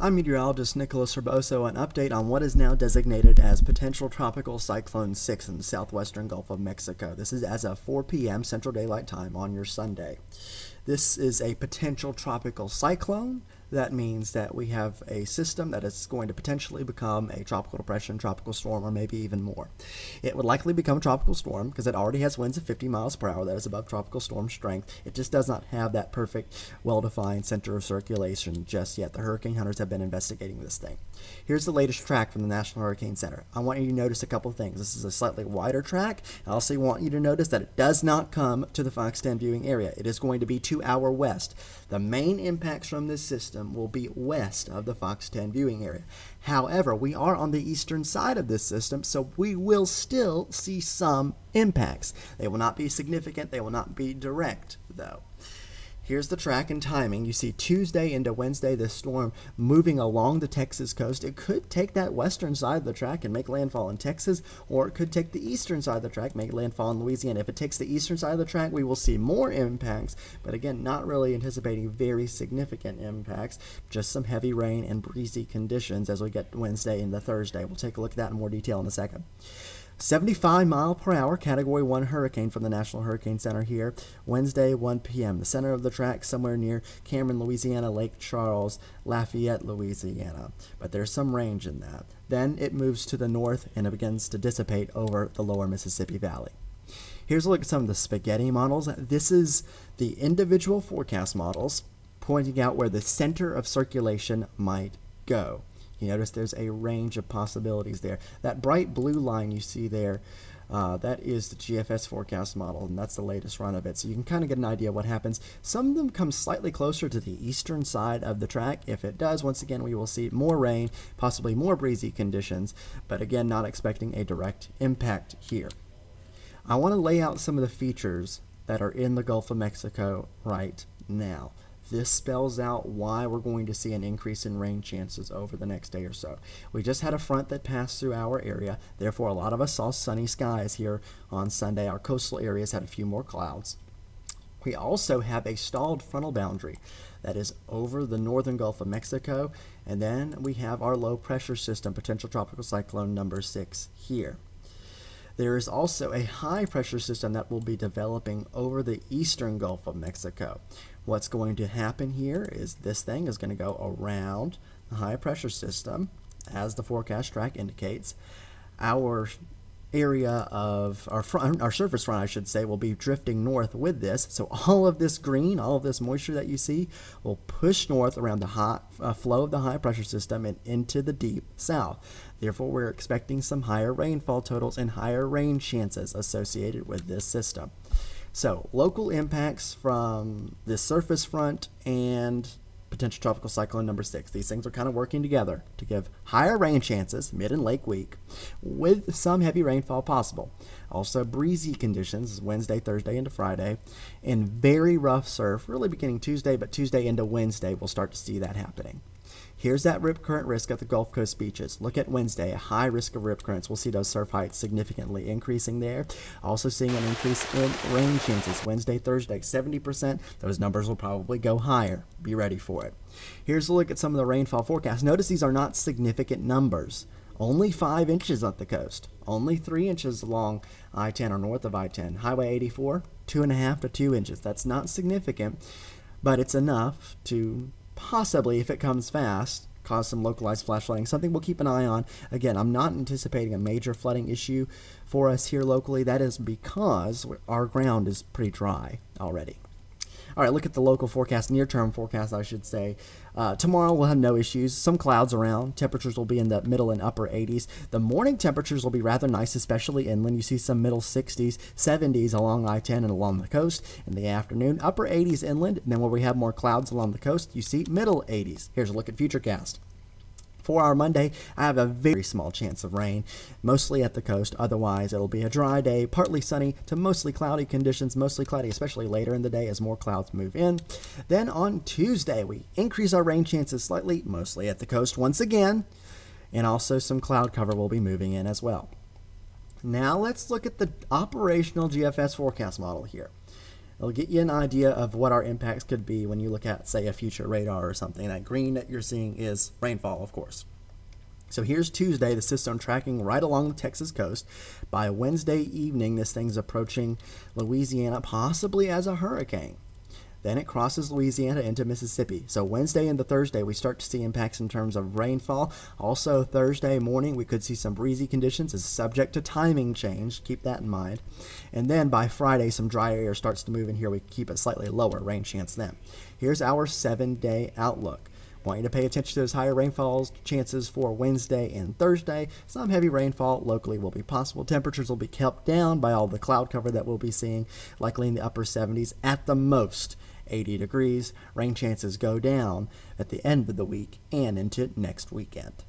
I'm meteorologist Nicholas Herboso. An update on what is now designated as Potential Tropical Cyclone 6 in the southwestern Gulf of Mexico. This is as of 4 p.m. Central Daylight Time on your Sunday. This is a potential tropical cyclone. That means that we have a system that is going to potentially become a tropical depression, tropical storm, or maybe even more. It would likely become a tropical storm because it already has winds of 50 miles per hour. That is above tropical storm strength. It just does not have that perfect, well-defined center of circulation just yet. The hurricane hunters have been investigating this thing. Here's the latest track from the National Hurricane Center. I want you to notice a couple things. This is a slightly wider track. I also want you to notice that it does not come to the Fox 10 viewing area. It is going to be to our west. The main impacts from this system will be west of the Fox 10 viewing area. However, we are on the eastern side of this system, so we will still see some impacts. They will not be significant. They will not be direct, though. Here's the track and timing. You see Tuesday into Wednesday, this storm moving along the Texas coast. It could take that western side of the track and make landfall in Texas, or it could take the eastern side of the track, make landfall in Louisiana. If it takes the eastern side of the track, we will see more impacts, but again, not really anticipating very significant impacts, just some heavy rain and breezy conditions as we get Wednesday into Thursday. We'll take a look at that in more detail in a second. 75 mile per hour Category 1 hurricane from the National Hurricane Center here. Wednesday, 1 p.m. The center of the track somewhere near Cameron, Louisiana, Lake Charles, Lafayette, Louisiana. But there's some range in that. Then it moves to the north and it begins to dissipate over the lower Mississippi Valley. Here's a look at some of the spaghetti models. This is the individual forecast models pointing out where the center of circulation might go. You notice there's a range of possibilities there. That bright blue line you see there, that is the GFS forecast model, and that's the latest run of it. So you can kind of get an idea of what happens. Some of them come slightly closer to the eastern side of the track. If it does, once again, we will see more rain, possibly more breezy conditions, but again, not expecting a direct impact here. I want to lay out some of the features that are in the Gulf of Mexico right now. This spells out why we're going to see an increase in rain chances over the next day or so. We just had a front that passed through our area. Therefore, a lot of us saw sunny skies here on Sunday. Our coastal areas had a few more clouds. We also have a stalled frontal boundary that is over the northern Gulf of Mexico. And then we have our low pressure system, potential tropical cyclone number 6 here. There is also a high pressure system that will be developing over the eastern Gulf of Mexico. What's going to happen here is this thing is going to go around the high pressure system, as the forecast track indicates. Our area of our surface front, I should say, will be drifting north with this. So all of this green, all of this moisture that you see will push north around the hot flow of the high pressure system and into the deep south. Therefore, we're expecting some higher rainfall totals and higher rain chances associated with this system. So local impacts from the surface front and potential tropical cyclone number 6. These things are kind of working together to give higher rain chances mid and late week with some heavy rainfall possible. Also breezy conditions Wednesday, Thursday into Friday, and very rough surf really beginning Tuesday, but Tuesday into Wednesday we'll start to see that happening. Here's that rip current risk at the Gulf Coast beaches. Look at Wednesday, a high risk of rip currents. We'll see those surf heights significantly increasing there. Also seeing an increase in rain chances. Wednesday, Thursday, 70%. Those numbers will probably go higher. Be ready for it. Here's a look at some of the rainfall forecasts. Notice these are not significant numbers. Only 5 inches at the coast. Only 3 inches along I-10 or north of I-10. Highway 84, 2.5 to 2 inches. That's not significant, but it's enough to possibly, if it comes fast, cause some localized flash flooding, something we'll keep an eye on. Again, I'm not anticipating a major flooding issue for us here locally. That is because our ground is pretty dry already. All right, look at the local forecast, near-term forecast, I should say. Tomorrow we'll have no issues. Some clouds around. Temperatures will be in the middle and upper 80s. The morning temperatures will be rather nice, especially inland. You see some middle 60s, 70s along I-10 and along the coast. In the afternoon, upper 80s inland. And then where we have more clouds along the coast, you see middle 80s. Here's a look at Futurecast. For our Monday, I have a very small chance of rain, mostly at the coast. Otherwise, it'll be a dry day, partly sunny to mostly cloudy conditions, mostly cloudy, especially later in the day as more clouds move in. Then on Tuesday, we increase our rain chances slightly, mostly at the coast once again, and also some cloud cover will be moving in as well. Now let's look at the operational GFS forecast model here. It'll get you an idea of what our impacts could be when you look at, say, a future radar or something. That green that you're seeing is rainfall, of course. So here's Tuesday, the system tracking right along the Texas coast. By Wednesday evening, this thing's approaching Louisiana, possibly as a hurricane. Then it crosses Louisiana into Mississippi. So Wednesday into Thursday, we start to see impacts in terms of rainfall. Also, Thursday morning, we could see some breezy conditions. It's subject to timing change. Keep that in mind. And then by Friday, some dry air starts to move in here. We keep it slightly lower rain chance then. Here's our 7-day outlook. Want you to pay attention to those higher rainfall chances for Wednesday and Thursday. Some heavy rainfall locally will be possible. Temperatures will be kept down by all the cloud cover that we'll be seeing, likely in the upper 70s at the most. 80 degrees. Rain chances go down at the end of the week and into next weekend.